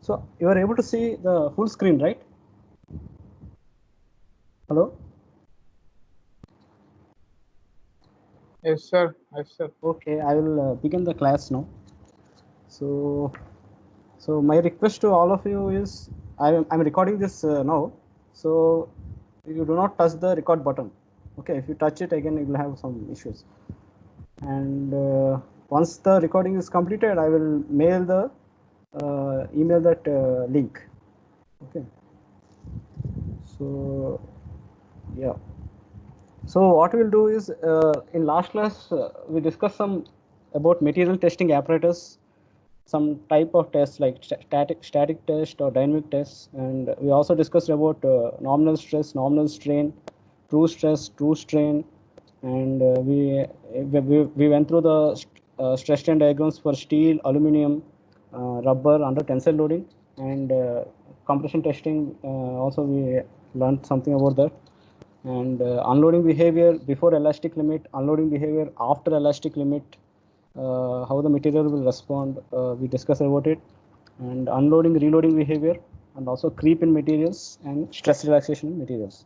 So you are able to see the full screen, right? Hello? Yes, sir. Yes, sir. Okay, I will begin the class now. So my request to all of you is, I'm recording this now. So you do not touch the record button. Okay, if you touch it again, you will have some issues. And once the recording is completed, I will mail the email that link. Okay. So yeah. So what we'll do is, in last class we discussed some about material testing apparatus, some type of tests like static test or dynamic tests, and we also discussed about nominal stress, nominal strain, true stress, true strain, and we went through the stress strain diagrams for steel, aluminum, rubber under tensile loading, and compression testing. Also we learned something about that, and unloading behavior before elastic limit, unloading behavior after elastic limit, how the material will respond, we discuss about it, and unloading reloading behavior, and also creep in materials and stress relaxation in materials.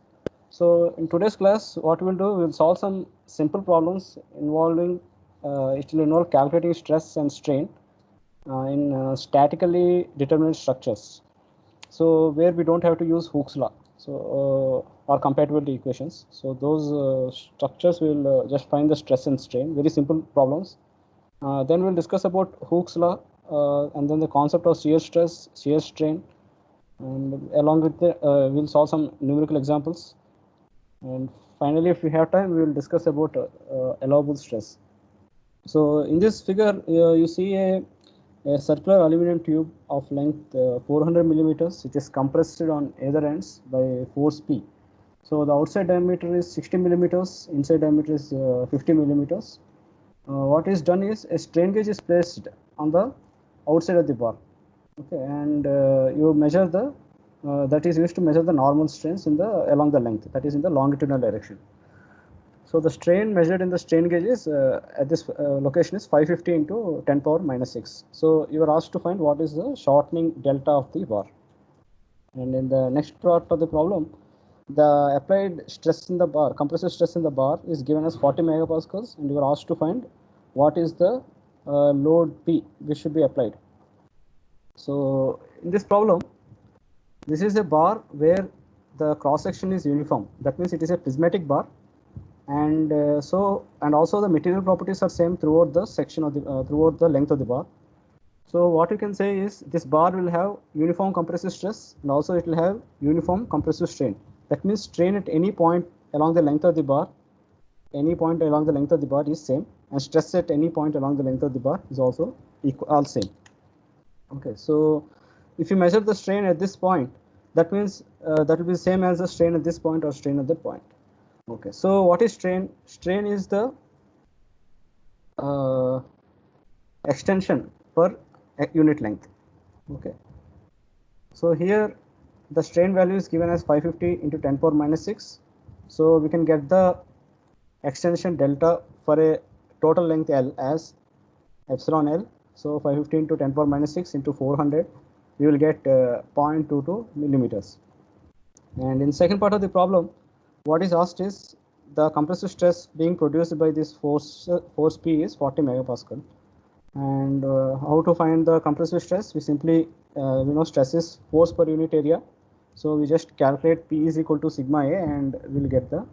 So in today's class, what we'll do, we'll solve some simple problems involving, it will involve calculating stress and strain in statically determinate structures. So where we don't have to use Hooke's law, so or compatibility equations. So those structures will just find the stress and strain, very simple problems. Then we'll discuss about Hooke's law, and then the concept of shear stress, shear strain, and along with the we'll solve some numerical examples. And finally, if we have time, we will discuss about allowable stress. So in this figure, you see a circular aluminum tube of length 400 millimeters. It is compressed on either ends by force P. So the outside diameter is 60 millimeters, inside diameter is 50 millimeters. What is done is a strain gauge is placed on the outside of the bar. Okay, and you measure the that is used to measure the normal strains in the along the length, that is in the longitudinal direction. So the strain measured in the strain gauge is at this location is 550 into 10 power minus 6. So you are asked to find what is the shortening delta of the bar. And in the next part of the problem, the applied stress in the bar, compressive stress in the bar is given as 40 megapascals, and you are asked to find what is the load P which should be applied. So in this problem, this is a bar where the cross section is uniform. That means it is a prismatic bar, and and also the material properties are same throughout the section of the throughout the length of the bar. So what you can say is this bar will have uniform compressive stress, and also it will have uniform compressive strain. That means strain at any point along the length of the bar, any point along the length of the bar is same, and stress at any point along the length of the bar is also equal, all same. Okay, so if you measure the strain at this point, that means that will be the same as the strain at this point or strain at that point. Okay, so what is strain? Strain is the extension per unit length. Okay, so here the strain value is given as 550 into 10 power minus 6. So we can get the extension delta for a total length L as epsilon L. So 550 into 10 power minus 6 into 400, we will get 0.22 millimeters. And in second part of the problem, what is asked is the compressive stress being produced by this force P is 40 megapascal. And how to find the compressive stress? We simply we know stress is force per unit area, so we just calculate P is equal to sigma A, and we'll get the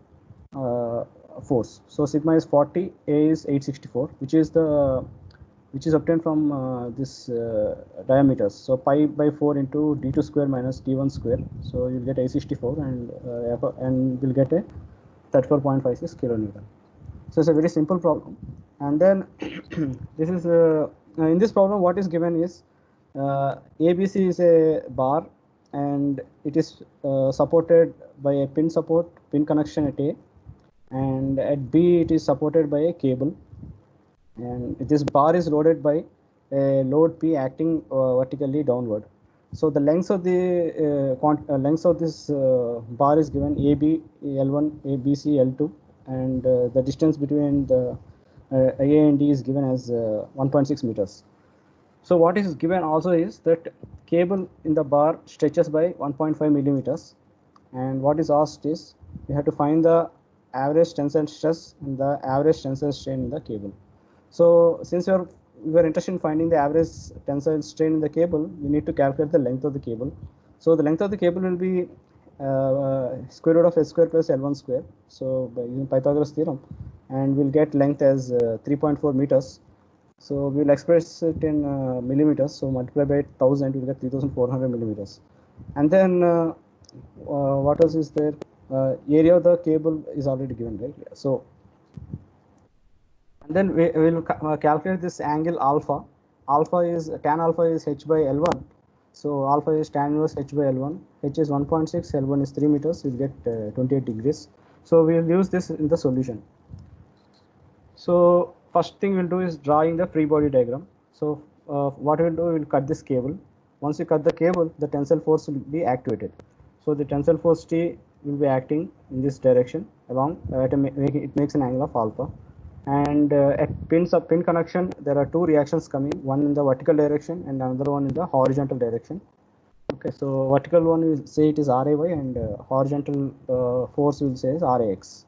force. So sigma is 40, A is 864, which is obtained from this diameters. So pi by 4 into d2 square minus d1 square. So you'll get 864, and we'll get a 34.56 kilonewton. So it's a very simple problem. And then this is in this problem, what is given is ABC is a bar, and it is supported by a pin connection at A, and at B it is supported by a cable, and this bar is loaded by a load P acting vertically downward. So the length of the length of this bar is given AB L1, ABC L2, and the distance between the A and D is given as 1.6 meters. So what is given also is that K cable in the bar stretches by 1.5 millimeters, and what is asked is we have to find the average tensile stress and the average tensile strain in the cable. So since we are interested in finding the average tensile strain in the cable, we need to calculate the length of the cable. So the length of the cable will be square root of h square plus L1 square. So by using Pythagoras theorem, and we'll get length as 3.4 meters. So we'll express it in millimeters. So multiply by 1000, we'll get 3400 millimeters. And then what else is there? Area of the cable is already given, right? So and then we will calculate this angle alpha. Alpha is tan alpha is h by L1. So alpha is tan inverse h by L1. H is 1.6, L1 is 3 meters. We'll get 28 degrees. So we'll use this in the solution. So first thing we'll do is drawing the free body diagram. So what we'll do, we'll cut this cable. Once you cut the cable, the tensile force will be activated. So the tensile force T will be acting in this direction along. It makes an angle of alpha. And at pin connection, there are two reactions coming, one in the vertical direction and another one in the horizontal direction. Okay, so vertical one will say it is RAY, and horizontal force will say is RAX.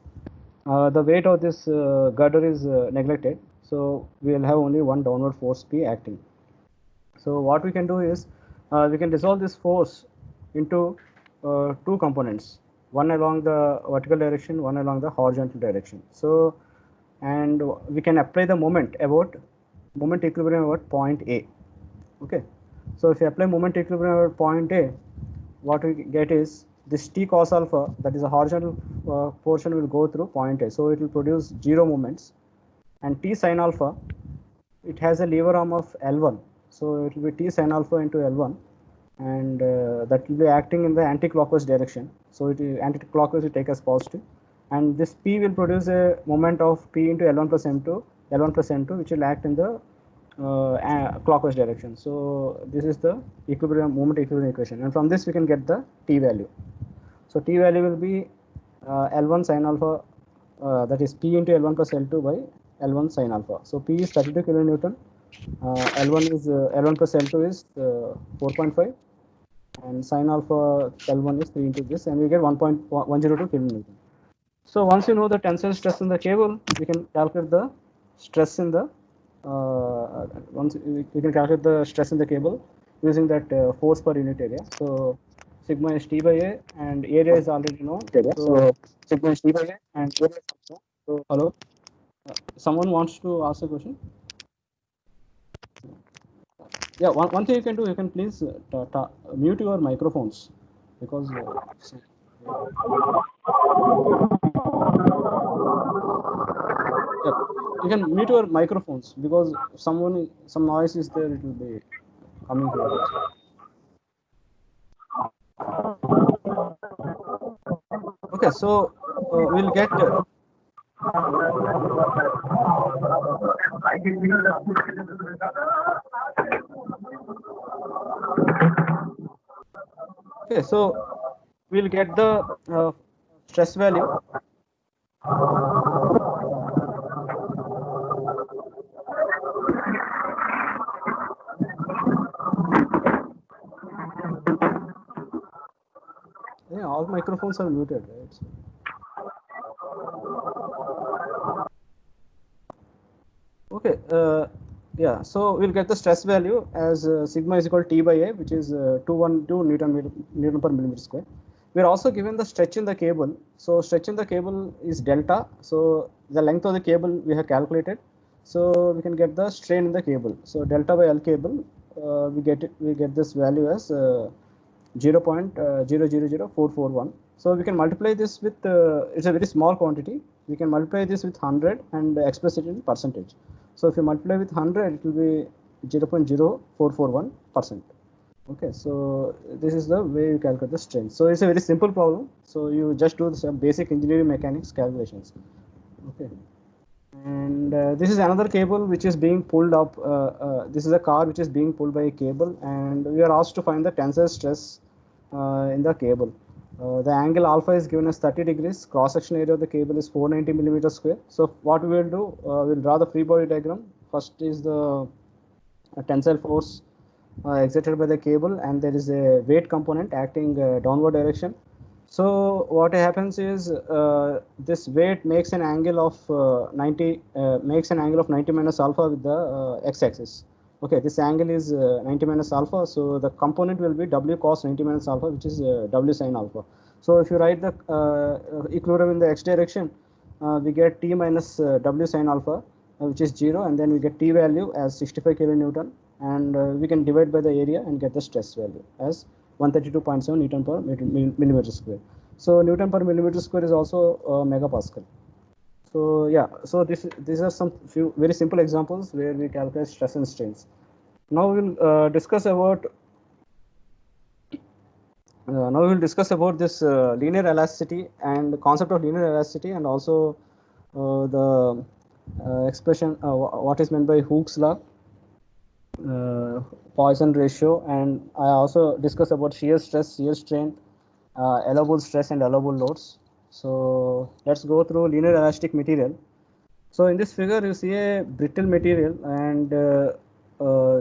The weight of this girder is neglected, so we will have only one downward force P acting. So what we can do is we can resolve this force into two components, one along the vertical direction, one along the horizontal direction. So and we can apply the moment equilibrium about point A. Okay, so if you apply moment equilibrium at point A, what we get is this T cos alpha, that is a horizontal portion, will go through point A, so it will produce 0 moments. And T sin alpha, it has a lever arm of L1, so it will be T sin alpha into L1, and that will be acting in the anti-clockwise direction. So it anti-clockwise will take as positive, and this P will produce a moment of P into L1 plus N2, which will act in the clockwise direction. So this is the moment equilibrium equation, and from this we can get the T value. So T value will be L1 sin alpha, that is P into L1 plus L2 by L1 sin alpha. So P is 32 kilonewton, L1 is L1 plus L2 is 4.5, and sin alpha L1 is 3 into this, and we get 1.102 kilonewton. So once you know the tensile stress in the cable, we can calculate the stress in the once we can calculate the stress in the cable using that force per unit area. So sigma is T by A, and area is already known. So sigma is T by A, and area is also. So hello, someone wants to ask a question? Yeah, one thing you can do, you can please mute your microphones, because yeah, you can mute your microphones, because some noise is there, it will be coming here. Okay, so we'll get okay, so we'll get the stress value. Yeah, all microphones are muted, right? Okay, yeah, so we'll get the stress value as sigma is equal to T by A, which is 212 Newton per millimeter square. We're also given the stretch in the cable. So stretch in the cable is delta. So the length of the cable we have calculated. So we can get the strain in the cable. So delta by L cable, we get this value as 0.000441. So we can multiply this with it's a very small quantity. We can multiply this with 100 and express it in percentage. So if you multiply with 100, it will be 0.0441%. Okay, so this is the way you calculate the strain. So it's a very simple problem. So you just do some basic engineering mechanics calculations. Okay, and this is another cable which is being pulled up. This is a car which is being pulled by a cable, and we are asked to find the tensile stress in the cable. The angle alpha is given as 30 degrees. Cross section area of the cable is 490 millimeters square. So what we will do, we'll draw the free body diagram. First is the tensile force exerted by the cable, and there is a weight component acting downward direction. So what happens is this weight makes an angle of 90 minus alpha with the x-axis. Okay, this angle is 90 minus alpha, so the component will be w cos 90 minus alpha, which is w sin alpha. So if you write the equilibrium in the x direction, we get T minus W sin alpha, which is 0, and then we get T value as 65 kilonewton, and we can divide by the area and get the stress value as 132.7 Newton per millimeter square. So Newton per millimeter square is also megapascal. So yeah, so these are some few very simple examples where we calculate stress and strains. Now we'll discuss about this linear elasticity and the concept of linear elasticity, and also the expression what is meant by Hooke's law, Poisson ratio, and I also discuss about shear stress, shear strain, allowable stress, and allowable loads. So let's go through linear elastic material. So in this figure, you see a brittle material, and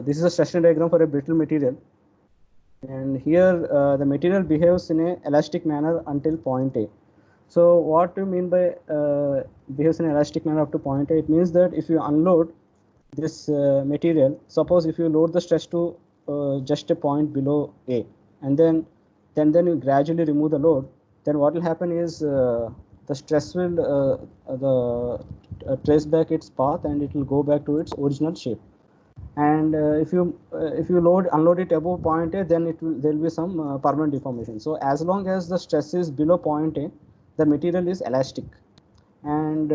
this is a stression diagram for a brittle material. And here the material behaves in a elastic manner until point A. So what do you mean by behaves in an elastic manner up to point A? It means that if you unload this material, suppose if you load the stress to just a point below A, and then you gradually remove the load, then what will happen is the stress will trace back its path, and it will go back to its original shape. And if you unload it above point A, then there will be some permanent deformation. So as long as the stress is below point A, the material is elastic, and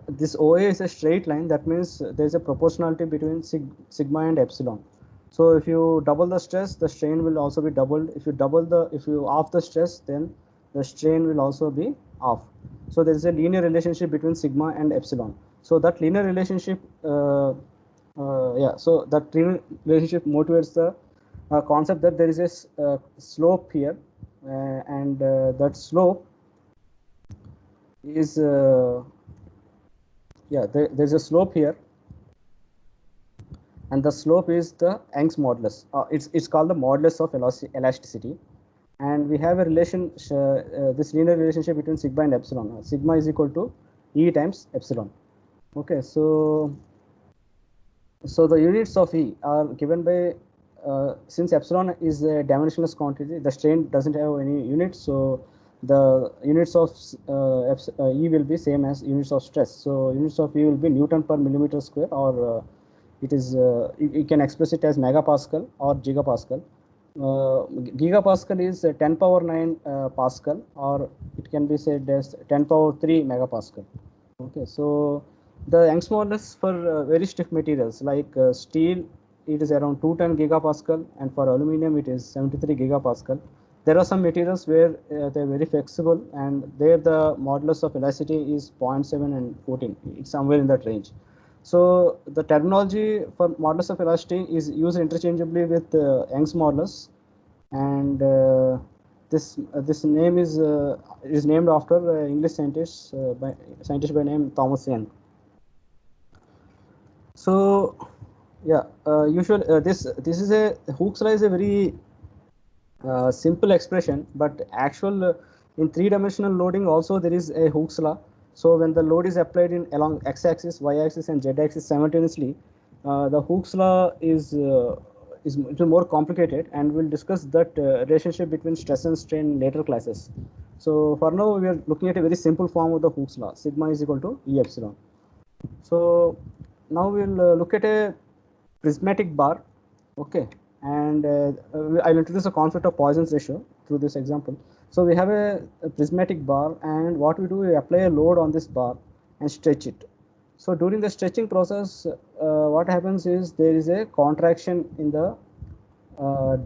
this OA is a straight line. That means there is a proportionality between sigma and epsilon. So if you double the stress, the strain will also be doubled. If you off the stress, then the strain will also be off. So there is a linear relationship between sigma and epsilon. So that linear relationship so that relationship motivates the concept that there is a slope here, and that slope is there's a slope here, and the slope is the Young's modulus. It's called the modulus of elasticity, and we have a relation this linear relationship between sigma and epsilon. Sigma is equal to E times epsilon. Okay, so the units of E are given by since epsilon is a dimensionless quantity, the strain doesn't have any units, so the units of E will be same as units of stress. So units of E will be Newton per millimeter square, or it is you can express it as megapascal or gigapascal. Gigapascal is 10 power 9 Pascal, or it can be said as 10 power 3 megapascal. Okay, so the Young's modulus for very stiff materials like steel, it is around 210 gigapascal, and for aluminum it is 73 gigapascal. There are some materials where they're very flexible, and there the modulus of elasticity is 0.7 and 14. It's somewhere in that range. So the terminology for modulus of elasticity is used interchangeably with Young's modulus, and this name is named after English scientist by name Thomas Young. So yeah, this is a Hooke's law is a very simple expression, but actual in three-dimensional loading also there is a Hooke's law. So when the load is applied in along x-axis, y-axis, and z-axis simultaneously, the Hooke's law is a little more complicated, and we'll discuss that relationship between stress and strain in later classes. So for now, we are looking at a very simple form of the Hooke's law. Sigma is equal to E epsilon. So now we'll look at a prismatic bar. Okay, and I'll introduce the concept of Poisson's ratio through this example. So we have a prismatic bar, and what we do, we apply a load on this bar and stretch it. So during the stretching process, what happens is there is a contraction in the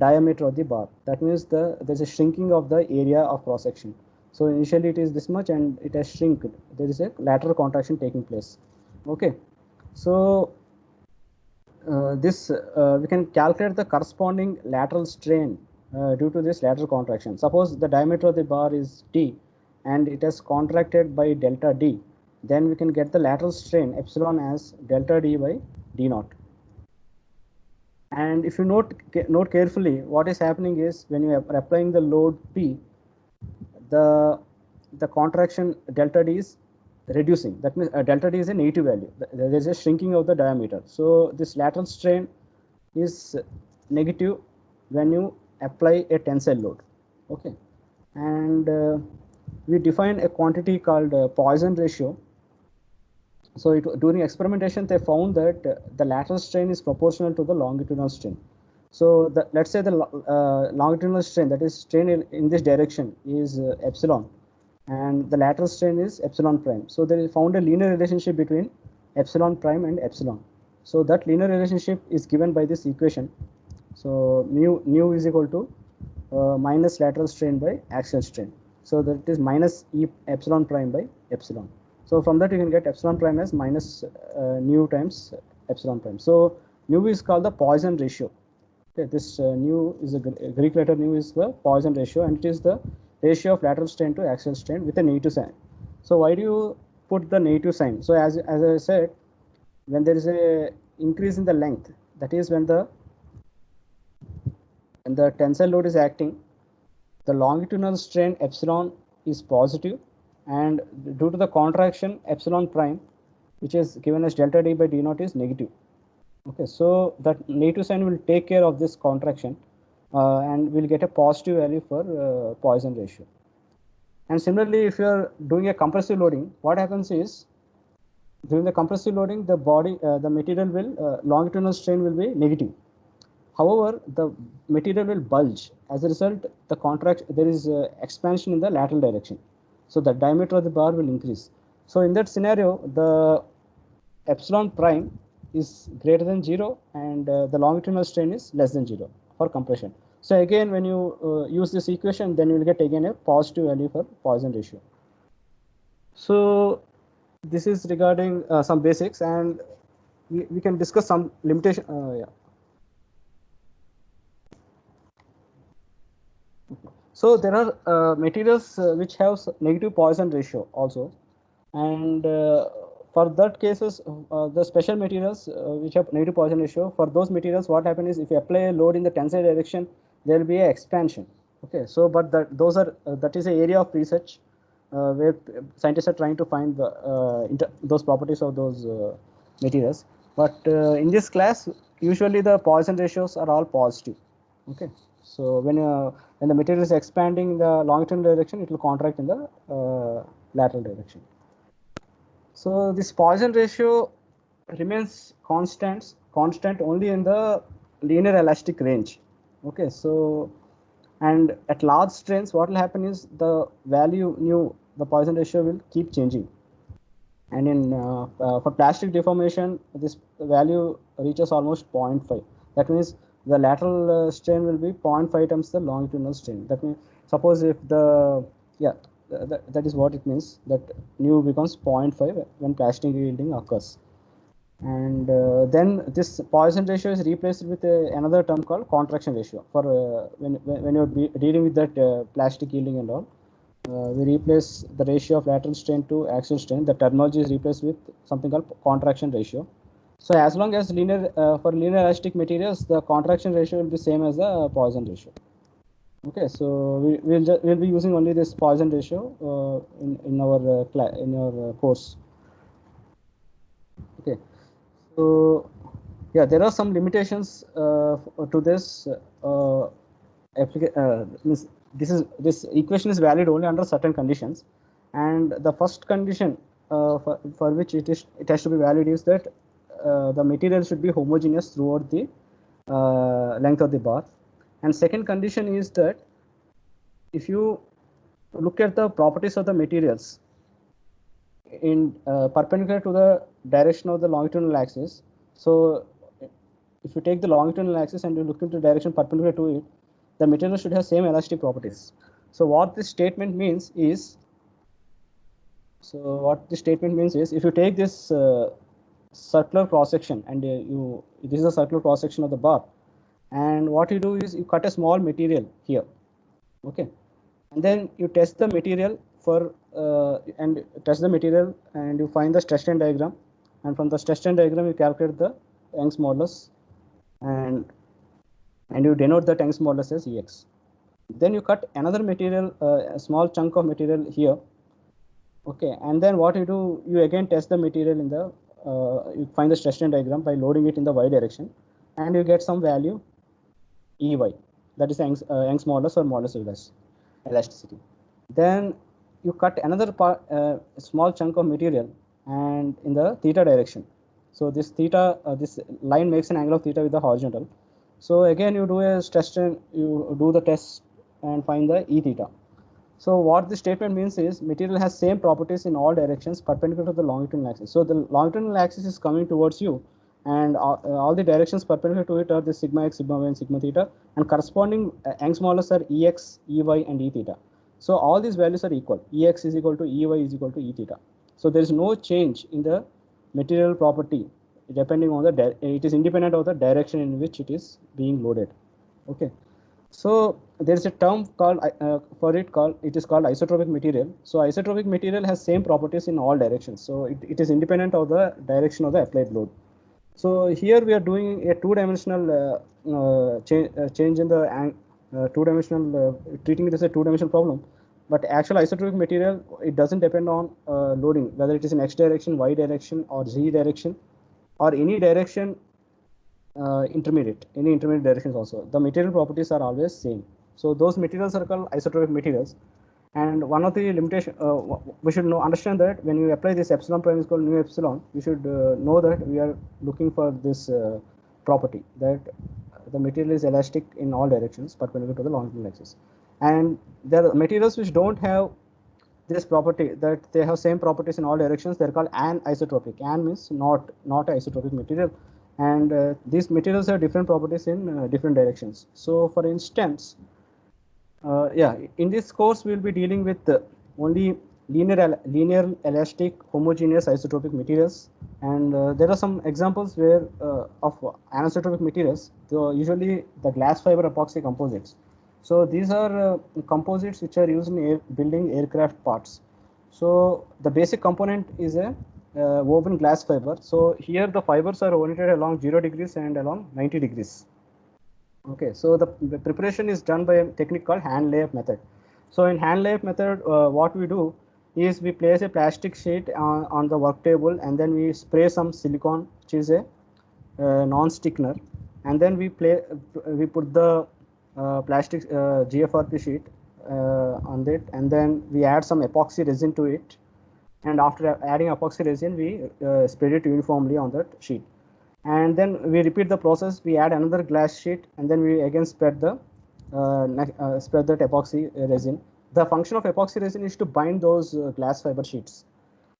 diameter of the bar. That means there's a shrinking of the area of cross section. So initially it is this much, and it has shrunk. There is a lateral contraction taking place. Okay, so we can calculate the corresponding lateral strain due to this lateral contraction. Suppose the diameter of the bar is d, and it has contracted by delta d, then we can get the lateral strain epsilon as delta d by d naught. And if you note carefully, what is happening is when you are applying the load P, the contraction delta D is reducing. That means delta D is a negative value. There is a shrinking of the diameter. So this lateral strain is negative when you apply a tensile load. Okay, and we define a quantity called Poisson ratio. So during experimentation, they found that the lateral strain is proportional to the longitudinal strain. So let's say the longitudinal strain, that is strain in this direction, is epsilon, and the lateral strain is epsilon prime. So they found a linear relationship between epsilon prime and epsilon. So that linear relationship is given by this equation. So mu is equal to minus lateral strain by axial strain. So that is minus e epsilon prime by epsilon. So from that you can get epsilon prime as minus nu times epsilon prime. So nu is called the Poisson ratio. Okay, this nu is a Greek letter nu is the Poisson ratio, and it is the ratio of lateral strain to axial strain with a negative sign. So why do you put the negative sign? So as I said, when there is a increase in the length, that is when the tensile load is acting, the longitudinal strain epsilon is positive, and due to the contraction epsilon prime, which is given as delta D by D naught, is negative. Okay, so that negative sign will take care of this contraction, and we'll get a positive value for Poisson ratio. And similarly, if you are doing a compressive loading, what happens is during the compressive loading, the material will longitudinal strain will be negative. However, the material will bulge. As a result, there is expansion in the lateral direction. So the diameter of the bar will increase. So in that scenario, the epsilon prime is greater than 0, and the longitudinal strain is less than 0 for compression. So again, when you use this equation, then you will get again a positive value for Poisson ratio. So this is regarding some basics, and we can discuss some limitation. So there are materials which have negative Poisson ratio also, and for that cases, the special materials which have negative Poisson ratio, for those materials, what happens is if you apply a load in the tensile direction, there will be an expansion. Okay, so but that is an area of research where scientists are trying to find those properties of those materials. But in this class, usually the Poisson ratios are all positive. Okay, so when the material is expanding in the longitudinal direction, it will contract in the lateral direction. So this Poisson ratio remains constant only in the linear elastic range. Okay, so and at large strains, what will happen is the value the Poisson ratio will keep changing. And in for plastic deformation, this value reaches almost 0.5. That means the lateral strain will be 0.5 times the longitudinal strain. That means suppose if that is what it means, that nu becomes 0.5 when plastic yielding occurs. And then this Poisson ratio is replaced with another term called contraction ratio. For when you're dealing with that plastic yielding and all, we replace the ratio of lateral strain to axial strain. The terminology is replaced with something called contraction ratio. So as long as for linear elastic materials, the contraction ratio will be same as the Poisson ratio. Okay, so we'll be using only this Poisson ratio in our course. Okay, so yeah, there are some limitations to this. This equation is valid only under certain conditions, and the first condition for which it has to be valid is that the material should be homogeneous throughout the length of the bar. And second condition is that if you look at the properties of the materials in perpendicular to the direction of the longitudinal axis, so if you take the longitudinal axis and you look into the direction perpendicular to it, the material should have same elastic properties. So what this statement means is, if you take this circular cross section and this is a circular cross section of the bar, and what you do is you cut a small material here, okay, and then you test the material and you find the stress strain diagram, and from the stress strain diagram you calculate the Young's modulus, and and you denote the Young's modulus as Ex. Then you cut another material, a small chunk of material here. Okay, and then what you do, you again test the material in the, you find the stress strain diagram by loading it in the y direction, and you get some value Ey, that is Young's modulus or modulus of elasticity. Then you cut another part, small chunk of material, and in the theta direction. So this theta, this line makes an angle of theta with the horizontal. So again, you do a stress strain, you do the test and find the E theta. So what this statement means is material has same properties in all directions perpendicular to the longitudinal axis. So the longitudinal axis is coming towards you, and all the directions perpendicular to it are the sigma x, sigma y, and sigma theta, and corresponding Young's modulus are Ex, Ey, and E theta. So all these values are equal. Ex is equal to Ey is equal to E theta. So there is no change in the material property depending on the, it is independent of the direction in which it is being loaded. Okay. So there is a term called it is called isotropic material. So isotropic material has same properties in all directions. So it is independent of the direction of the applied load. So here we are doing a two-dimensional change in the two-dimensional treating it as a two-dimensional problem. But actual isotropic material, it doesn't depend on loading, whether it is in x direction, y direction, or z direction, or any direction any intermediate directions also. The material properties are always same. So those materials are called isotropic materials. And one of the limitation, we should understand that when you apply this epsilon prime is called nu epsilon, you should know that we are looking for this property, that the material is elastic in all directions perpendicular to the longitudinal axis. And there are materials which don't have this property, that they have same properties in all directions. They're called anisotropic. An means not isotropic material, and these materials have different properties in different directions. So for instance, in this course we'll be dealing with only linear elastic homogeneous isotropic materials, and there are some examples where of anisotropic materials. So usually the glass fiber epoxy composites. So these are composites which are used in building aircraft parts. So the basic component is a woven glass fiber. So here the fibers are oriented along 0 degrees and along 90 degrees. Okay, so the preparation is done by a technique called hand layup method. So in hand layup method, what we do is we place a plastic sheet on the work table, and then we spray some silicone, which is a non-stickner, and then we put the plastic GFRP sheet on it, and then we add some epoxy resin to it, and after adding epoxy resin, we spread it uniformly on that sheet, and then we repeat the process. We add another glass sheet, and then we again spread that epoxy resin. The function of epoxy resin is to bind those glass fiber sheets.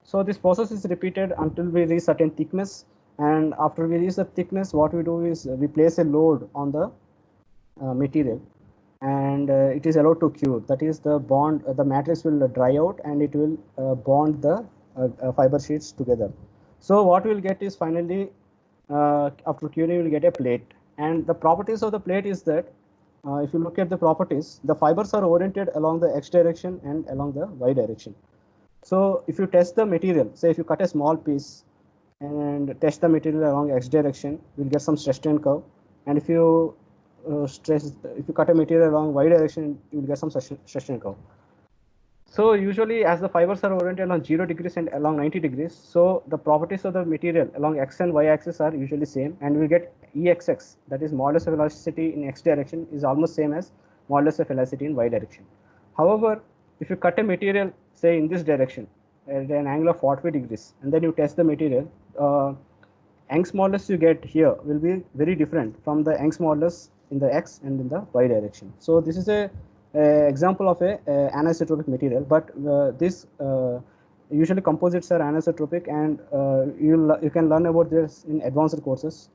So this process is repeated until we reach certain thickness, and after we reach the thickness, what we do is we place a load on the material, and it is allowed to cure. That is, the bond, the matrix will dry out, and it will bond the fiber sheets together. So what we will get is finally, after curing, you will get a plate. And the properties of the plate is that if you look at the properties, the fibers are oriented along the x direction and along the y direction. So if you test the material, say if you cut a small piece and test the material along x direction, you'll get some stress strain curve. And if you if you cut a material along y direction, you will get some stress strain curve. So usually, as the fibers are oriented on 0 degrees and along 90 degrees, so the properties of the material along x and y axis are usually same, and we get Exx, that is modulus of elasticity in x direction, is almost same as modulus of elasticity in y direction. However, if you cut a material, say in this direction at an angle of 45 degrees, and then you test the material, Young's modulus you get here will be very different from the Young's modulus in the x and in the y direction. So this is a example of a anisotropic material, but this usually composites are anisotropic, and you can learn about this in advanced courses.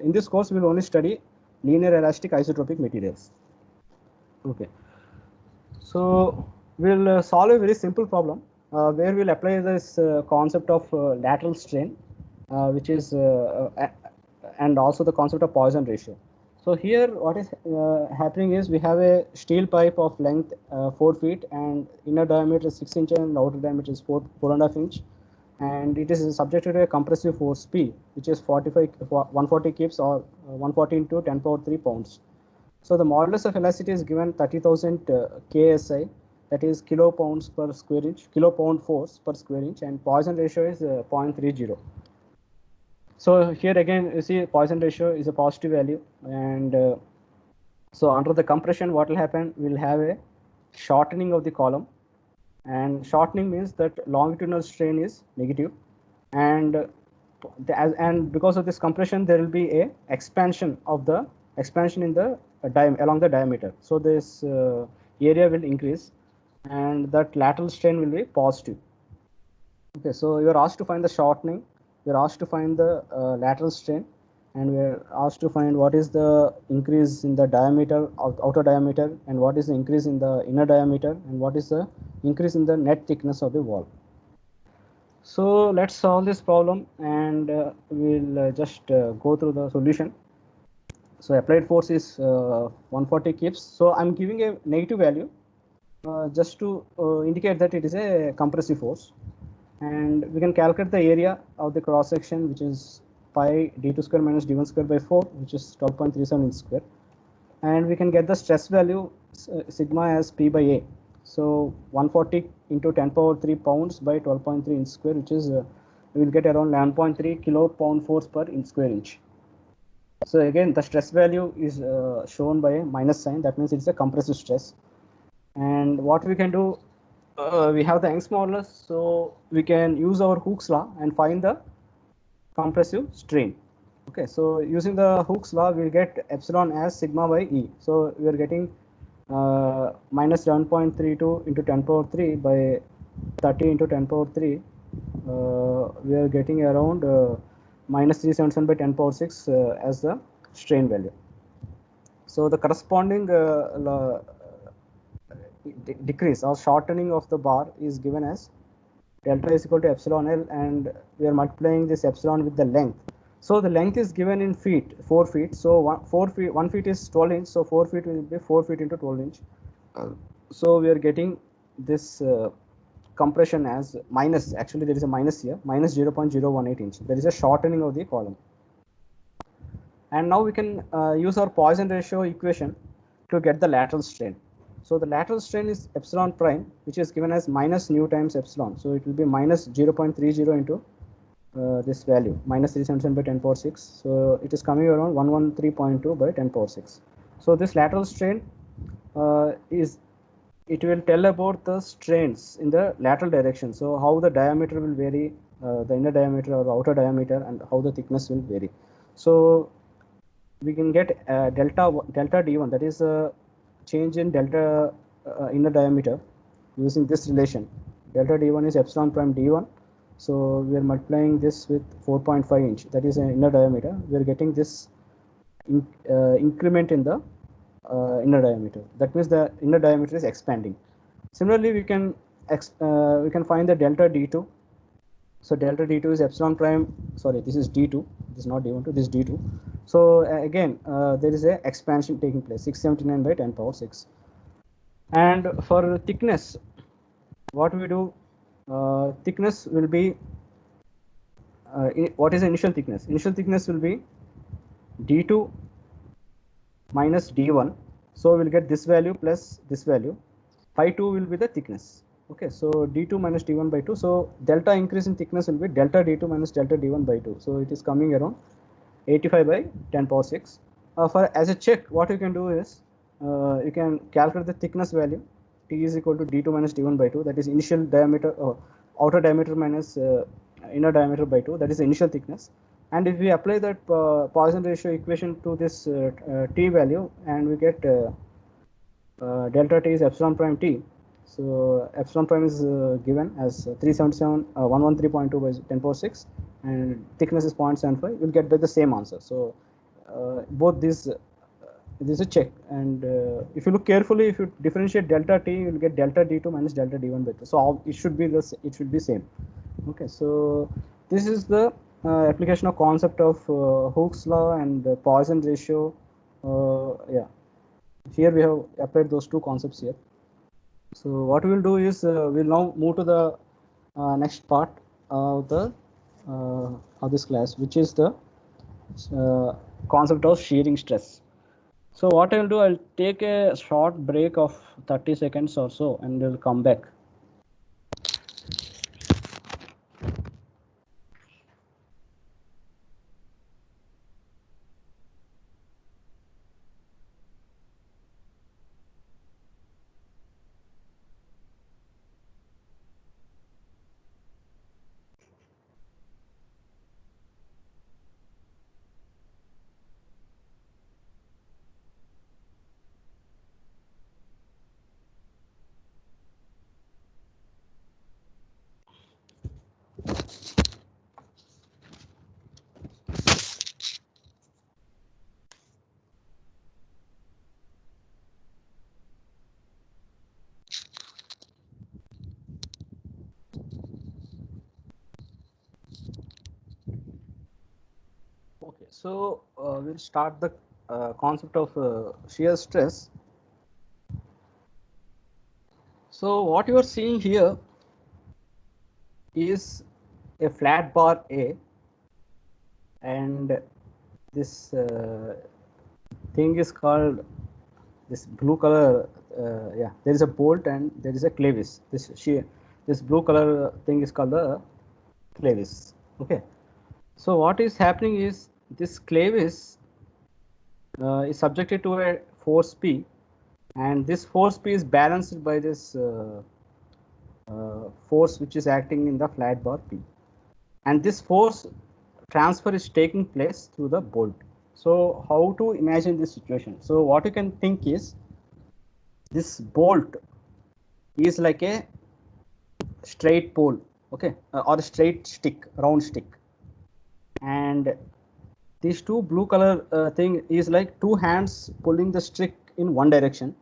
In this course, we will only study linear elastic isotropic materials. Okay, so we'll solve a very simple problem where we'll apply this concept of lateral strain, which is and also the concept of Poisson ratio. So here what is happening is we have a steel pipe of length 4 feet, and inner diameter is 6 inches and outer diameter is 4.5 inch, and it is subjected to a compressive force P, which is 140 kips or 140 into 10 power 3 pounds. So the modulus of elasticity is given 30,000 KSI, that is kilopounds per square inch, kilopound force per square inch, and Poisson ratio is 0.30. So here again, you see Poisson ratio is a positive value, and so under the compression, what will happen? We'll have a shortening of the column, and shortening means that longitudinal strain is negative, and because of this compression, there will be a expansion in the along the diameter. So this area will increase, and that lateral strain will be positive. Okay, so you are asked to find the shortening, you are asked to find the lateral strain, and we are asked to find what is the increase in the diameter, outer diameter, and what is the increase in the inner diameter, and what is the increase in the net thickness of the wall. So let's solve this problem, and we'll just go through the solution. So applied force is 140 kips. So I'm giving a negative value just to indicate that it is a compressive force. And we can calculate the area of the cross section, which is pi d2 square minus d1 square by 4, which is 12.37 inch square. And we can get the stress value sigma as P by A. So 140 into 10 power 3 pounds by 12.3 inch square, which is we will get around 11.3 kilo pound force per inch square inch. So again, the stress value is shown by a minus sign. That means it's a compressive stress. And what we can do, we have the Young's modulus, so we can use our Hooke's law and find the compressive strain. Okay, so using the Hooke's law, we'll get epsilon as sigma by E. So we are getting minus 7.32 into 10 power 3 by 30 into 10 power 3. We are getting around minus 377 by 10 power 6 as the strain value. So the corresponding decrease or shortening of the bar is given as delta is equal to epsilon L, and we are multiplying this epsilon with the length. So the length is given in feet, 4 feet. So 1 feet is 12 inch. So 4 feet will be 4 feet into 12 inch. So we are getting this compression as minus, actually there is a minus here, minus 0.018 inch. There is a shortening of the column. And now we can use our Poisson ratio equation to get the lateral strain. So the lateral strain is epsilon prime, which is given as minus nu times epsilon. So it will be minus 0.30 into this value, minus 377 by 10 power 6. So it is coming around 113.2 by 10 power 6. So this lateral strain it will tell about the strains in the lateral direction. So how the diameter will vary, the inner diameter or the outer diameter, and how the thickness will vary. So we can get delta d1, that is a change in delta inner diameter using this relation. Delta d1 is epsilon prime d1. So we are multiplying this with 4.5 inch, that is an inner diameter. We are getting this increment in the inner diameter. That means the inner diameter is expanding. Similarly, we can find the delta d2. So delta d2 is epsilon prime. Sorry, this is d2. This is not d1. This is d2. So again, there is a expansion taking place, 679 by 10 power 6. And for thickness, what we do? Thickness will be what is the initial thickness? Initial thickness will be d2 minus d1. So we'll get this value plus this value. Phi 2 will be the thickness. Okay, so d2 minus d1 by 2. So delta increase in thickness will be delta d2 minus delta d1 by 2. So it is coming around 85 by 10 power 6. As a check, what you can do is you can calculate the thickness value. T is equal to d2 minus d1 by 2. That is initial diameter, outer diameter minus inner diameter by 2. That is the initial thickness. And if we apply that Poisson ratio equation to this T value, and we get delta T is epsilon prime T. So epsilon prime is given as 377, 113.2 by 10 power 6, and thickness is 0.75. We'll get back the same answer. So both these, this is a check. And if you look carefully, if you differentiate delta T, you will get delta D2 minus delta D1 by 2. So it should be this. It should be same. Okay. So this is the application of concept of Hooke's law and Poisson ratio. Yeah. Here we have applied those two concepts here. So what we will do is we'll now move to the next part of the of this class, which is the concept of shearing stress. So what I'll do, I'll take a short break of 30 seconds or so and we'll come back. Okay, so we'll start the concept of shear stress. So what you are seeing here is a flat bar A, and this thing is called this blue color. Yeah, there is a bolt and there is a clevis. This blue color thing is called the clevis. Okay, so what is happening is this clevis is subjected to a force P, and this force P is balanced by this force which is acting in the flat bar P, and this force transfer is taking place through the bolt. So how to imagine this situation? So what you can think is this bolt is like a straight pole, okay, or a straight stick, round stick, and these two blue color thing is like two hands pulling the stick in one direction,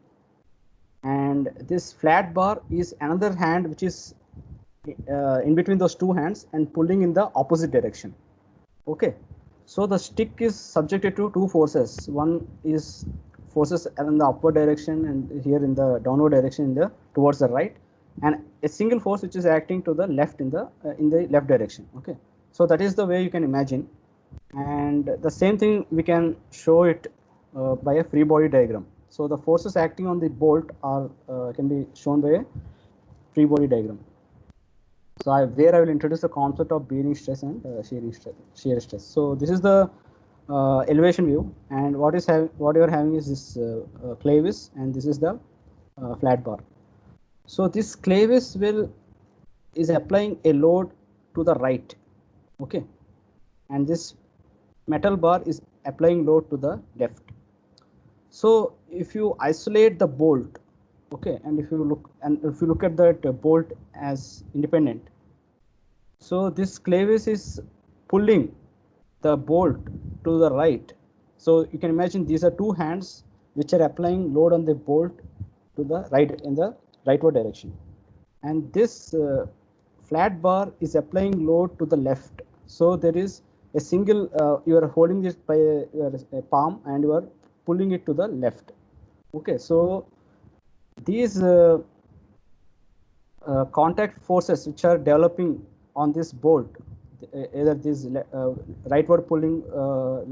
and this flat bar is another hand which is in between those two hands and pulling in the opposite direction. Okay, so the stick is subjected to two forces. One is forces in the upward direction and here in the downward direction in the towards the right, and a single force which is acting to the left in the left direction. Okay, so that is the way you can imagine, and the same thing we can show it by a free body diagram. So the forces acting on the bolt are can be shown by a free body diagram. So where I will introduce the concept of bearing stress and shear stress. So this is the elevation view, and what you are having is this clevis, and this is the flat bar. So this clevis is applying a load to the right, okay, and this metal bar is applying load to the left. So if you isolate the bolt, okay, and if you look at that bolt as independent, so this clevis is pulling the bolt to the right. So you can imagine these are two hands which are applying load on the bolt to the right in the rightward direction, and this flat bar is applying load to the left. So there is a single you are holding this by a palm and you are pulling it to the left. Okay, so these contact forces which are developing on this bolt, either this pulling or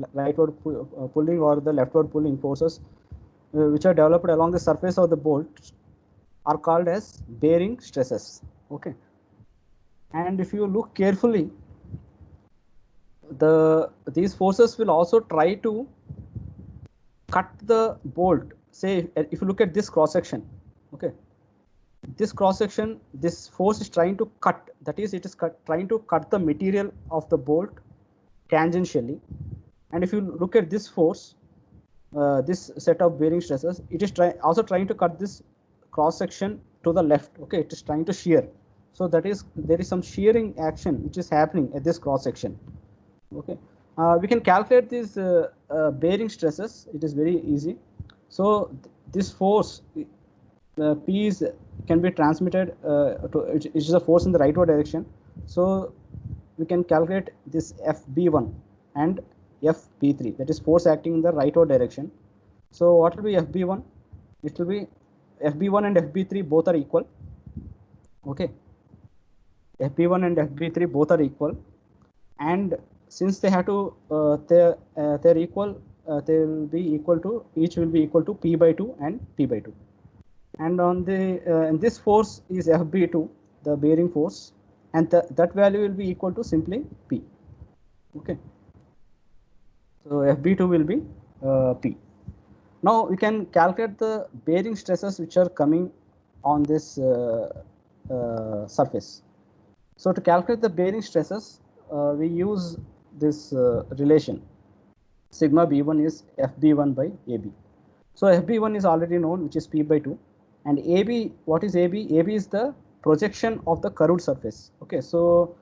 the leftward pulling forces which are developed along the surface of the bolt are called as bearing stresses. Okay, and if you look carefully, these forces will also try to cut the bolt. Say if you look at this cross section, okay, this cross section, this force is trying to cut, that is it is trying to cut the material of the bolt tangentially, and if you look at this force, this set of bearing stresses, it is also trying to cut this cross section to the left. Okay, it is trying to shear, so that is there is some shearing action which is happening at this cross section. Okay, we can calculate these bearing stresses. It is very easy. So this force P can be transmitted it is a force in the rightward direction. So we can calculate this FB1 and FB3, that is force acting in the rightward direction. So what will be FB1? It will be FB1 and FB3 both are equal. Okay, FB1 and FB3 both are equal, and since they have to they're equal, they will be equal to, each will be equal to P by 2 and P by 2. And on the and this force is Fb2, the bearing force, and that value will be equal to simply P. Okay. So Fb2 will be P. Now we can calculate the bearing stresses which are coming on this surface. So to calculate the bearing stresses, we use this relation. Sigma B1 is Fb1 by AB. So Fb1 is already known, which is P by 2. And AB, what is AB? AB is the projection of the curved surface. Okay, so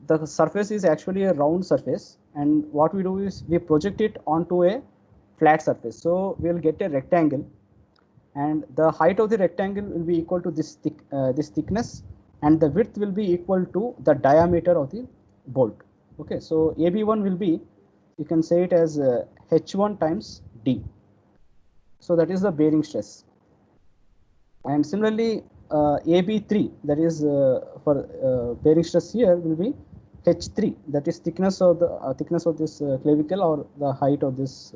the surface is actually a round surface, and what we do is we project it onto a flat surface. So we'll get a rectangle, and the height of the rectangle will be equal to this thickness, and the width will be equal to the diameter of the bolt. Okay, so AB1 will be, you can say it as H1 times D. So that is the bearing stress. And similarly, AB3, that is for bearing stress here, will be H3, that is thickness of this clavicle, or the height of this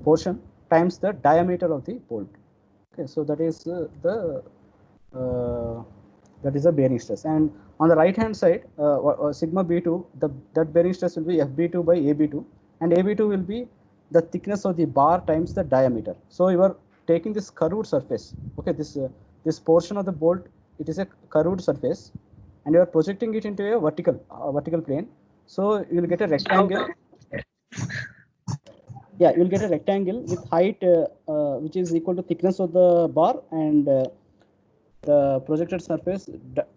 portion, times the diameter of the bolt. Okay, so that is the bearing stress. And on the right hand side, sigma B2, that bearing stress will be Fb2 by AB2, and AB2 will be the thickness of the bar times the diameter. So you are taking this curved surface. Okay, this portion of the bolt, it is a curved surface, and you are projecting it into a vertical plane. So you will get a rectangle. Yeah, you will get a rectangle with height which is equal to thickness of the bar, and the projected surface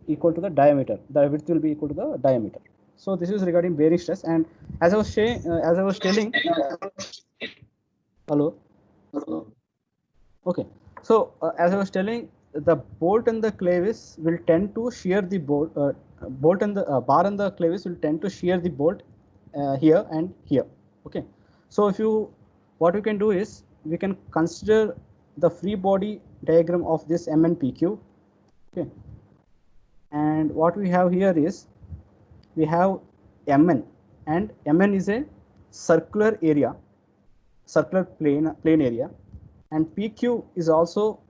equal to the diameter. The width will be equal to the diameter. So this is regarding bearing stress. And as I was telling, hello. Okay. So as I was telling, the bolt and the clavis will tend to shear the bolt. Bolt and the bar and the clavis will tend to shear the bolt here and here. Okay. So what we can do is we can consider the free body diagram of this MNPQ. Okay. And what we have here is we have Mn, and Mn is a circular area, circular plane area, and PQ is also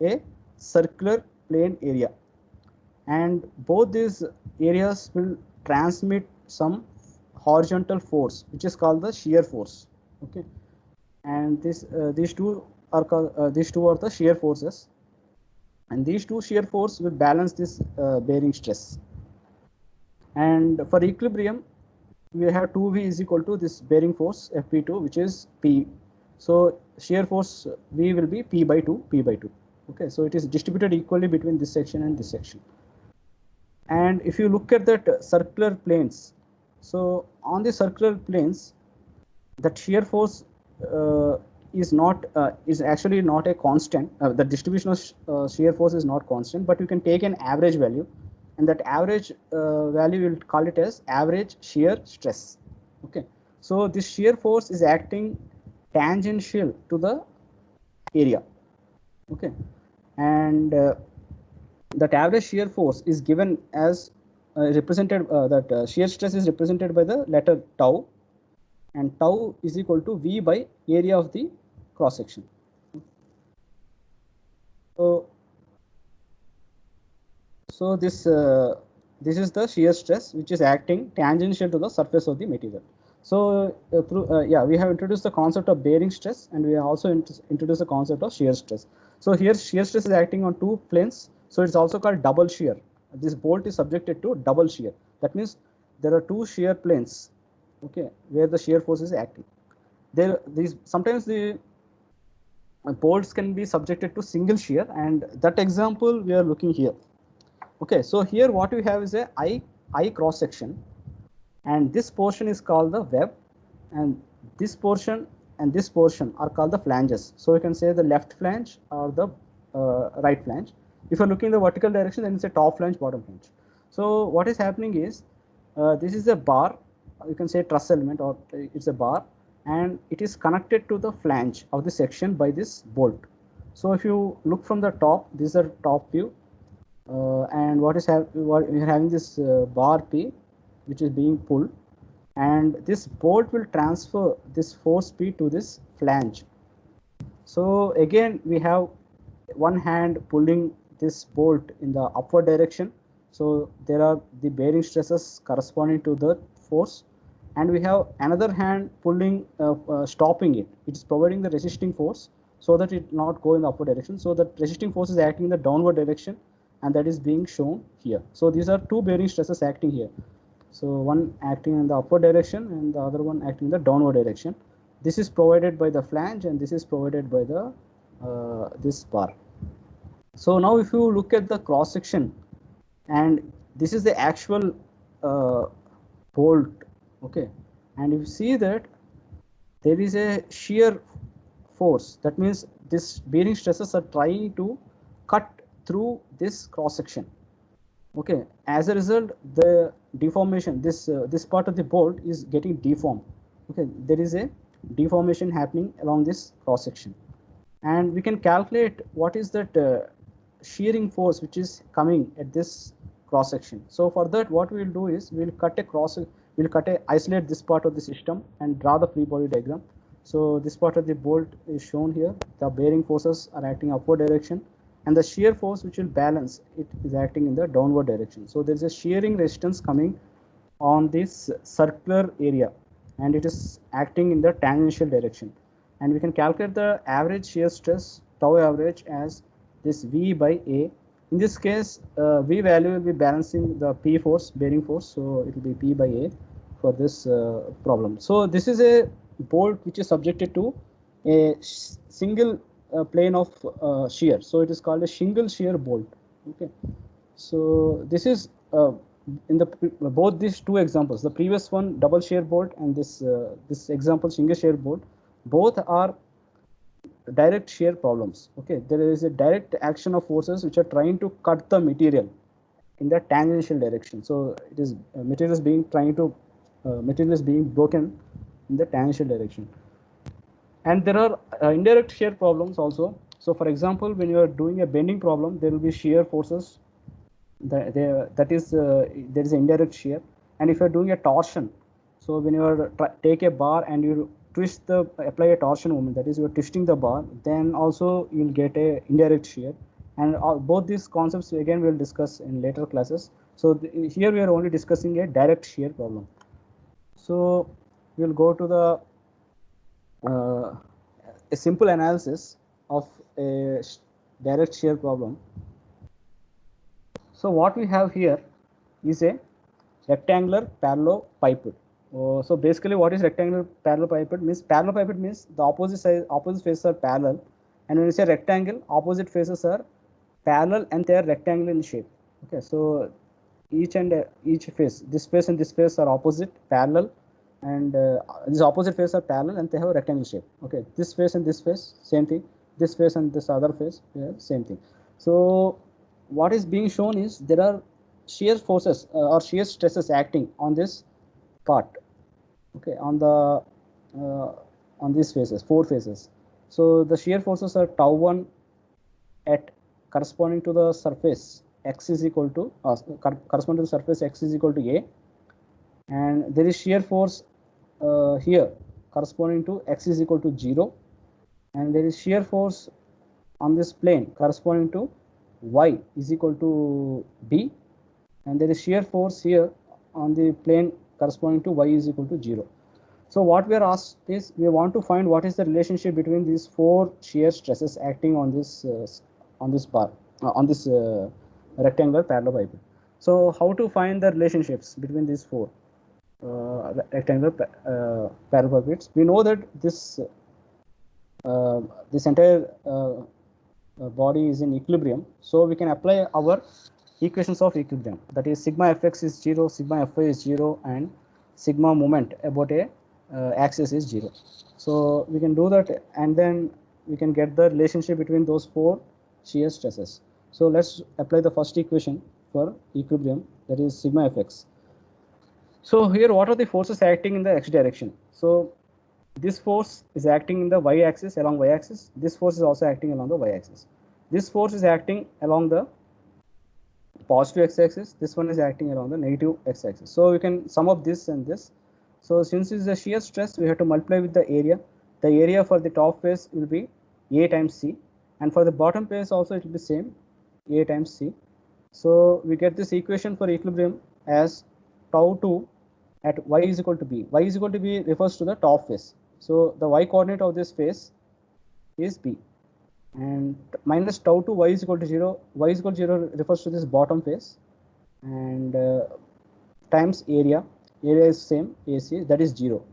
a circular plane area, and both these areas will transmit some horizontal force, which is called the shear force. Okay, and these two are the shear forces, and these two shear force will balance this bearing stress. And for equilibrium, we have 2V is equal to this bearing force Fp2, which is P. So shear force V will be P by 2. Okay, so it is distributed equally between this section and this section. And if you look at that circular planes, so on the circular planes, that shear force is actually not a constant. The distribution of shear force is not constant, but you can take an average value, and that average value, we'll call it as average shear stress. Okay, so this shear force is acting tangential to the area. Okay, and that average shear force is given as represented, that shear stress is represented by the letter tau, and tau is equal to V by area of the cross section. So this is the shear stress which is acting tangential to the surface of the material. So we have introduced the concept of bearing stress, and we have also introduced the concept of shear stress. So here shear stress is acting on two planes, so it's also called double shear. This bolt is subjected to double shear. That means there are two shear planes, okay, where the shear force is acting. Sometimes the bolts can be subjected to single shear, and that example we are looking here. Okay, so here what we have is a I cross section, and this portion is called the web, and this portion and this portion are called the flanges. So you can say the left flange or the right flange. If you're looking in the vertical direction, then it's a top flange, bottom flange. So what is happening is this is a bar, you can say truss element, or it's a bar, and it is connected to the flange of the section by this bolt. So if you look from the top, this is a top view, and what we are having this bar P, which is being pulled, and this bolt will transfer this force P to this flange. So again we have one hand pulling this bolt in the upward direction. So there are the bearing stresses corresponding to the force, and we have another hand pulling, stopping it. It is providing the resisting force so that it not go in the upward direction. So that resisting force is acting in the downward direction, and that is being shown here. So these are two bearing stresses acting here. So one acting in the upward direction and the other one acting in the downward direction. This is provided by the flange and this is provided by the this bar. So now if you look at the cross section, and this is the actual bolt, okay, and you see that there is a shear force. That means this bearing stresses are trying to cut through this cross section. Okay, as a result, the deformation, this part of the bolt is getting deformed. Okay, there is a deformation happening along this cross section, and we can calculate what is that shearing force which is coming at this cross section. So for that, what we will do is isolate this part of the system and draw the free body diagram. So this part of the bolt is shown here. The bearing forces are acting upward direction, and the shear force which will balance it is acting in the downward direction. So there is a shearing resistance coming on this circular area, and it is acting in the tangential direction. And we can calculate the average shear stress tau average as this V by A. In this case, V value will be balancing the P force, bearing force, so it will be P by A for this problem. So this is a bolt which is subjected to a single plane of shear, so it is called a shingle shear bolt. Okay, so this is in the both these two examples, the previous one double shear bolt and this example single shear bolt, both are direct shear problems. Okay, there is a direct action of forces which are trying to cut the material in the tangential direction. So it is material is being broken in the tangential direction. And there are indirect shear problems also. So for example, when you are doing a bending problem, there will be shear forces. There is indirect shear. And if you are doing a torsion, so when you are take a bar and you apply a torsion moment, that is you are twisting the bar, then also you will get a indirect shear. And both these concepts again we will discuss in later classes. So here we are only discussing a direct shear problem. So we will go to the a simple analysis of a direct shear problem. So what we have here is a rectangular parallelepiped. So basically, what is rectangular parallelepiped means? Parallelepiped means the opposite faces are parallel, and when you say rectangle, opposite faces are parallel and they are rectangular in shape. Okay, so each face, this face and this face are opposite, parallel, and these opposite faces are parallel and they have a rectangle shape. Okay, this face and this face, same thing. This face and this other face, same thing. So what is being shown is there are shear forces or shear stresses acting on this part. Okay, on these faces, four faces. So the shear forces are tau 1 at corresponding to the surface x is equal to corresponding to the surface x is equal to A, and there is shear force here corresponding to x is equal to 0, and there is shear force on this plane corresponding to y is equal to B, and there is shear force here on the plane corresponding to y is equal to 0. So what we are asked is we want to find what is the relationship between these four shear stresses acting on this bar on this rectangular parallelepiped. So how to find the relationships between these four rectangular parallelepipeds? We know that this entire body is in equilibrium, so we can apply our equations of equilibrium, that is sigma fx is 0, sigma fy is 0, and sigma moment about a axis is 0. So we can do that, and then we can get the relationship between those four shear stresses. So let's apply the first equation for equilibrium, that is sigma fx. So here what are the forces acting in the x direction? So this force is acting in the y axis, along y axis. This force is also acting along the y axis. This force is acting along the positive x axis. This one is acting along the negative x axis. So we can sum up this and this. So since it's a shear stress, we have to multiply with the area. The area for the top face will be A times C, and for the bottom face also it will be same, A times C. So we get this equation for equilibrium as tau 2 at y is equal to b. Y is equal to b refers to the top face. So the y coordinate of this face is b, and minus tau 2 y is equal to 0. Y is equal to 0 refers to this bottom face, and times area. Area is same, AC, that is 0.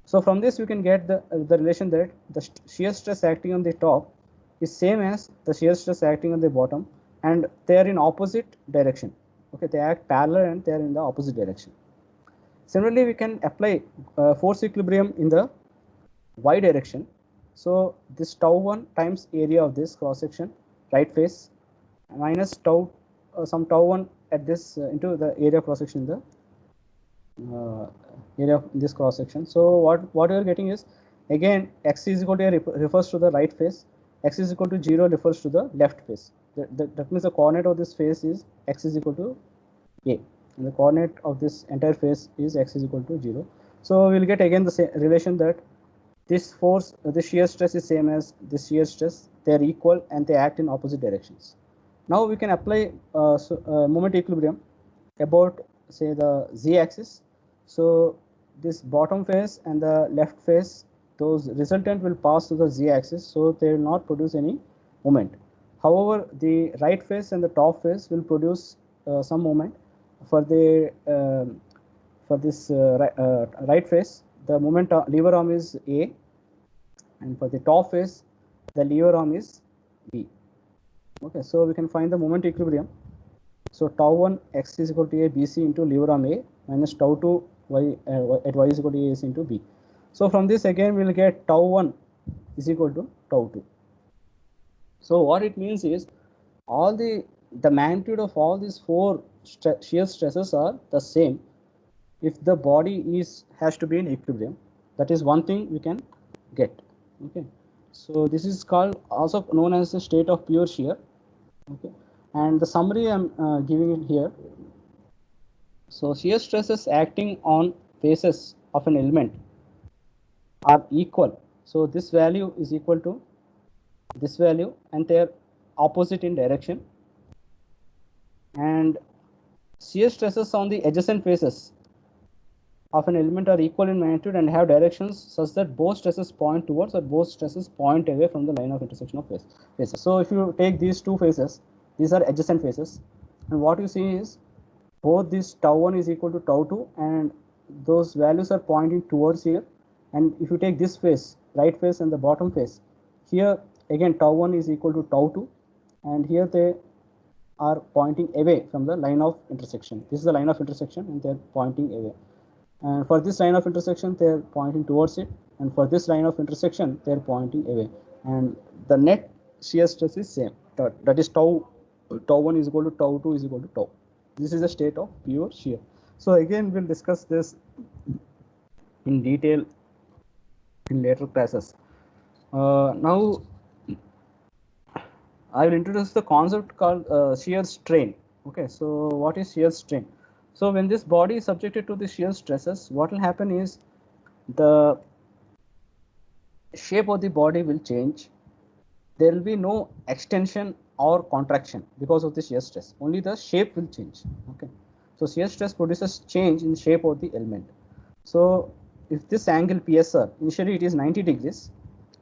So from this we can get the relation that the shear stress acting on the top is same as the shear stress acting on the bottom, and they are in opposite direction. Okay, they act parallel and they are in the opposite direction. Similarly, we can apply force equilibrium in the y direction. So this tau 1 times area of this cross section, right face, minus tau some tau 1 at this into the area cross section in the area of this cross section. So what we are getting is, again, x is equal to a refers to the right face, x is equal to 0 refers to the left face. That means the coordinate of this face is x is equal to a, and the coordinate of this entire face is x is equal to 0. So we will get again the same relation that this force, the shear stress is same as this shear stress. They are equal and they act in opposite directions. Now we can apply moment equilibrium about, say, the z-axis. So this bottom face and the left face, those resultant will pass to the z-axis, so they will not produce any moment. However, the right face and the top face will produce some moment. For the for this right face, the moment lever arm is A, and for the top face, the lever arm is B. Okay, so we can find the moment equilibrium. So tau 1 x is equal to a bc into lever arm A minus tau 2 y at y is equal to a is into b. So from this again we will get tau 1 is equal to tau 2. So what it means is, all the magnitude of all these four shear stresses are the same if the body has to be in equilibrium. That is one thing we can get. Okay, so this is called, also known as the state of pure shear. Okay, and the summary I'm giving it here. So shear stresses acting on faces of an element are equal. So this value is equal to this value, and they are opposite in direction. And shear stresses on the adjacent faces of an element are equal in magnitude and have directions such that both stresses point towards or both stresses point away from the line of intersection of faces. So if you take these two faces, these are adjacent faces, and what you see is both this tau 1 is equal to tau 2, and those values are pointing towards here. And if you take this face, right face and the bottom face, here again tau 1 is equal to tau 2, and here they are pointing away from the line of intersection. This is the line of intersection and they are pointing away. And for this line of intersection, they are pointing towards it, and for this line of intersection, they are pointing away. And the net shear stress is same. That is tau 1 is equal to tau 2 is equal to tau. This is a state of pure shear. So again, we'll discuss this in detail in later classes. Now, I will introduce the concept called shear strain. Okay, so what is shear strain? So when this body is subjected to the shear stresses, what will happen is the shape of the body will change. There will be no extension or contraction because of the shear stress. Only the shape will change. Okay, so shear stress produces change in shape of the element. So if this angle PSR, initially it is 90 degrees,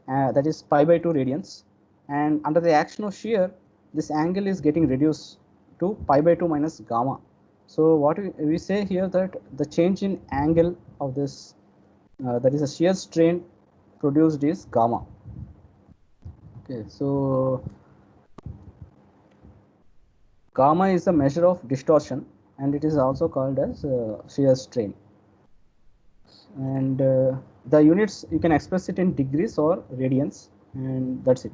that is pi by 2 radians, and under the action of shear, this angle is getting reduced to pi by 2 minus gamma. So what we say here, that the change in angle of this, that is a shear strain produced, is gamma. Okay, so gamma is a measure of distortion, and it is also called as shear strain. And the units, you can express it in degrees or radians, and that's it.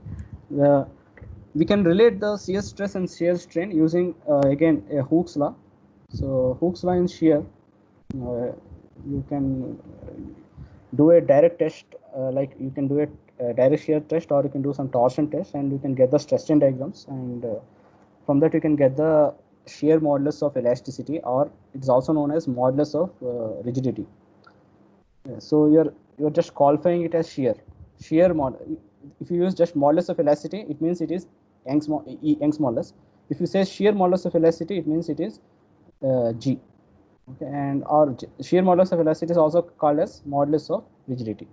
We can relate the shear stress and shear strain using again a Hooke's law. So Hooke's law in shear, you can do a direct test, like you can do a direct shear test, or you can do some torsion test, and you can get the stress strain diagrams, and from that you can get the shear modulus of elasticity, or it's also known as modulus of rigidity. So you're just qualifying it as shear. Shear mod. If you use just modulus of elasticity, it means it is Young's modulus. If you say shear modulus of elasticity, it means it is G. Okay, and or shear modulus of elasticity is also called as modulus of rigidity.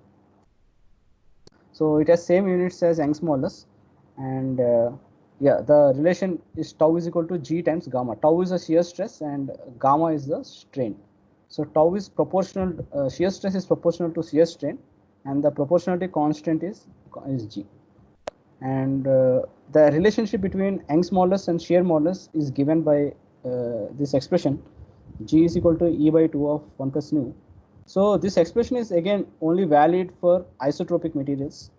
So it has same units as Young's modulus, and yeah, the relation is tau is equal to G times gamma. Tau is the shear stress and gamma is the strain. So tau is proportional, shear stress is proportional to shear strain, and the proportionality constant is G. And the relationship between Young's modulus and shear modulus is given by this expression, G is equal to E by 2 of 1 plus nu. So this expression is again only valid for isotropic materials.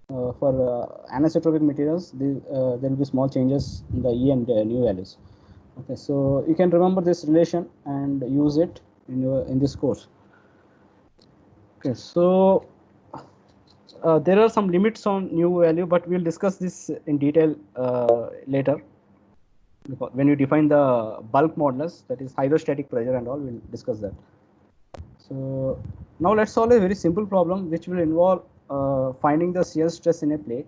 For anisotropic materials, there will be small changes in the E and nu values. Okay, so you can remember this relation and use it in this course. Okay, so there are some limits on nu value, but we'll discuss this in detail later. When you define the bulk modulus, that is hydrostatic pressure and all, we'll discuss that. So now let's solve a very simple problem which will involve finding the shear stress in a plate.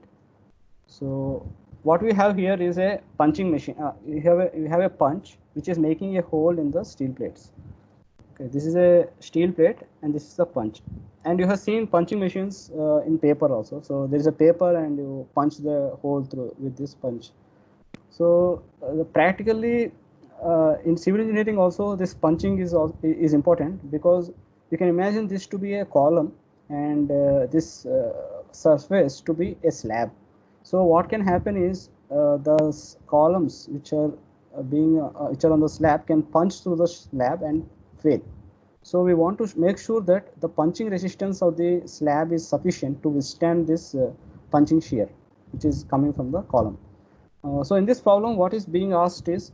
So what we have here is a punching machine. You have a punch which is making a hole in the steel plates. Okay, this is a steel plate and this is a punch. And you have seen punching machines in paper also. So there is a paper and you punch the hole through with this punch. So practically in civil engineering also this punching is important, because you can imagine this to be a column and this surface to be a slab. So what can happen is the columns which are which are on the slab can punch through the slab and fail. So we want to make sure that the punching resistance of the slab is sufficient to withstand this punching shear which is coming from the column. So in this problem, what is being asked is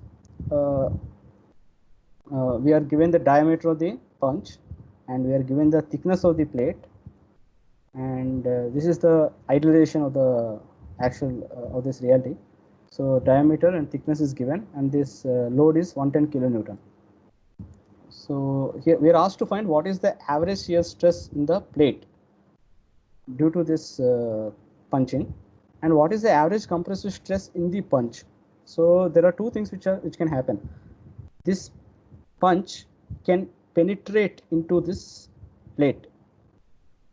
we are given the diameter of the punch and we are given the thickness of the plate, and this is the idealization of the actual of this reality. So diameter and thickness is given, and this load is 110 kilonewton. So here we are asked to find what is the average shear stress in the plate due to this punching, and what is the average compressive stress in the punch. So there are two things which can happen. This punch can penetrate into this plate.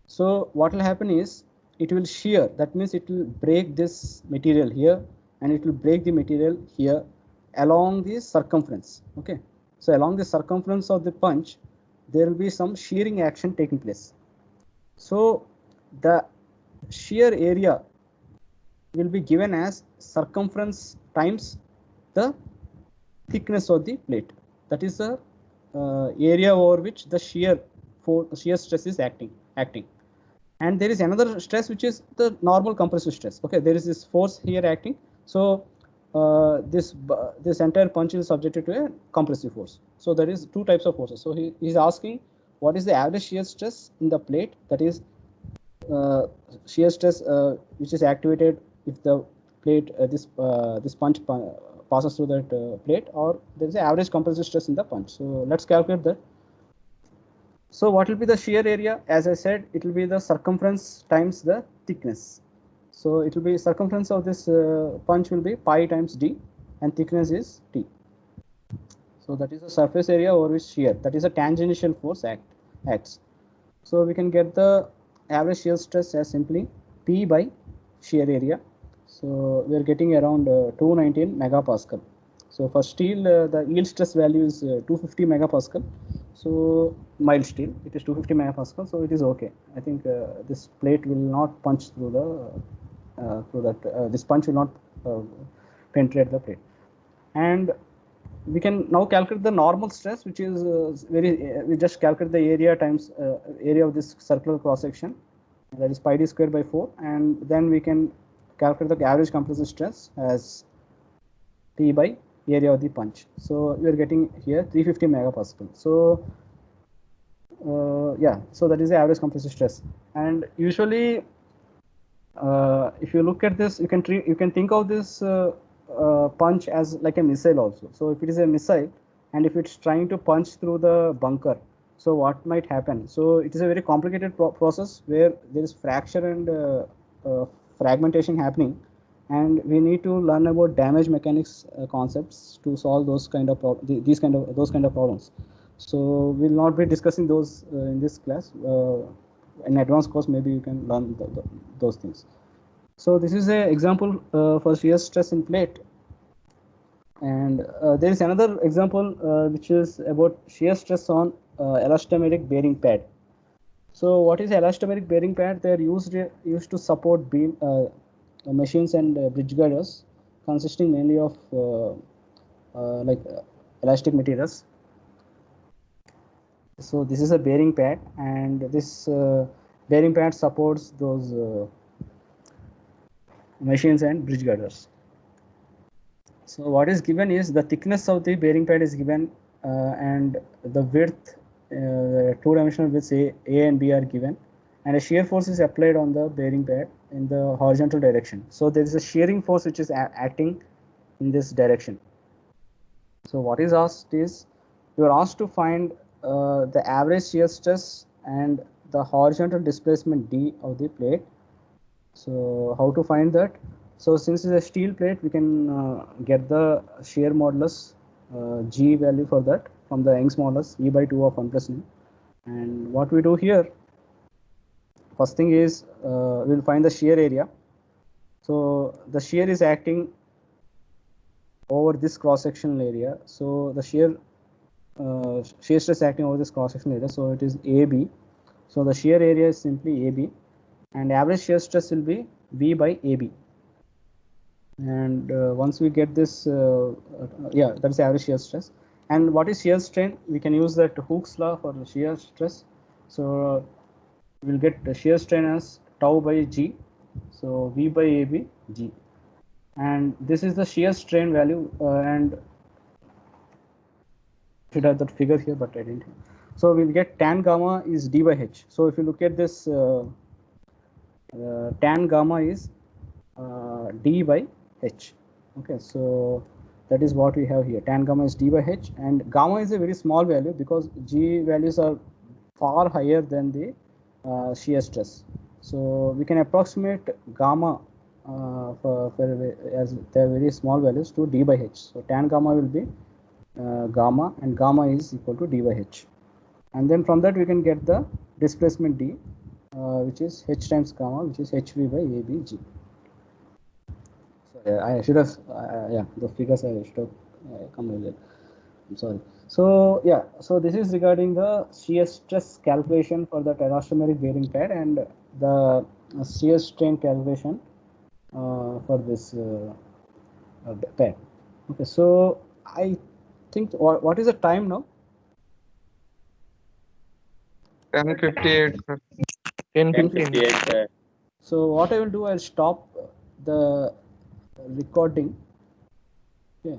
So what will happen is it will shear. That means it will break this material here and it will break the material here along the circumference. Okay. So along the circumference of the punch, there will be some shearing action taking place. So the shear area will be given as circumference times the thickness of the plate. That is the area over which the shear stress is acting. And there is another stress which is the normal compressive stress. Okay, there is this force here acting. So this entire punch is subjected to a compressive force. So there is two types of forces. So he is asking what is the average shear stress in the plate, that is shear stress which is activated if the plate this punch passes through that plate, or there is an average compressive stress in the punch. So let's calculate that. So what will be the shear area? As I said, it will be the circumference times the thickness. So it will be circumference of this punch will be pi times d, and thickness is t. So that is the surface area over which shear, that is a tangential force acts. So we can get the average shear stress as simply P by shear area. So we are getting around 219 megapascal. So for steel, the yield stress value is 250 megapascal. So mild steel, it is 250 megapascal. So it is okay. I think this plate will not punch through this punch will not penetrate the plate. And we can now calculate the normal stress, which is we just calculate the area times area of this circular cross section, that is pi d square by 4, and then we can calculate the average compressive stress as P by area of the punch. So we are getting here 350 megapascal. So yeah, so that is the average compressive stress. And usually if you look at this, you can think of this punch as like a missile also. So if it is a missile and if it's trying to punch through the bunker, So what might happen? So it is a very complicated process where there is fracture and fragmentation happening, and we need to learn about damage mechanics concepts to solve those kind of those kind of problems. So we'll not be discussing those in this class. In advanced course, maybe you can learn those things. So this is an example for shear stress in plate. And there is another example which is about shear stress on elastomeric bearing pad. So what is elastomeric bearing pad? They are used to support beam machines and bridge girders, consisting mainly of elastic materials. So this is a bearing pad, and this bearing pad supports those machines and bridge girders. So what is given is the thickness of the bearing pad is given, and the width, two-dimensional widths A and B are given, and a shear force is applied on the bearing pad in the horizontal direction. So there is a shearing force which is acting in this direction. So what is asked is, you are asked to find the average shear stress and the horizontal displacement D of the plate. So how to find that? So since it's a steel plate, we can get the shear modulus G value for that from the Young's modulus E by 2 of 1 plus nu. And what we do here, first thing is we'll find the shear area. So the shear is acting over this cross-sectional area. So the shear stress acting over this cross-sectional area. So it is AB. So the shear area is simply AB, and average shear stress will be V by AB. And once we get this, yeah, that's average shear stress. And what is shear strain? We can use that Hooke's law for the shear stress. So we'll get the shear strain as tau by G. So V by AB G. And this is the shear strain value, and should have that figure here, but I didn't. So we'll get tan gamma is D by H. So if you look at this, tan gamma is D by H. Okay, so that is what we have here. Tan gamma is D by H, and gamma is a very small value because G values are far higher than the shear stress. So we can approximate gamma as they are very small values to D by H. So tan gamma will be gamma, and gamma is equal to D by H. And then from that we can get the displacement D, which is H times gamma, which is HV by ABG. I should have, yeah, the figures I should have come earlier. I'm sorry. So yeah, so this is regarding the shear stress calculation for the elastomeric bearing pad and the shear strain calculation for this pad. Okay, so I think what is the time now? 10:58, sir. 10:58. So what I will do, I'll stop the recording. Okay.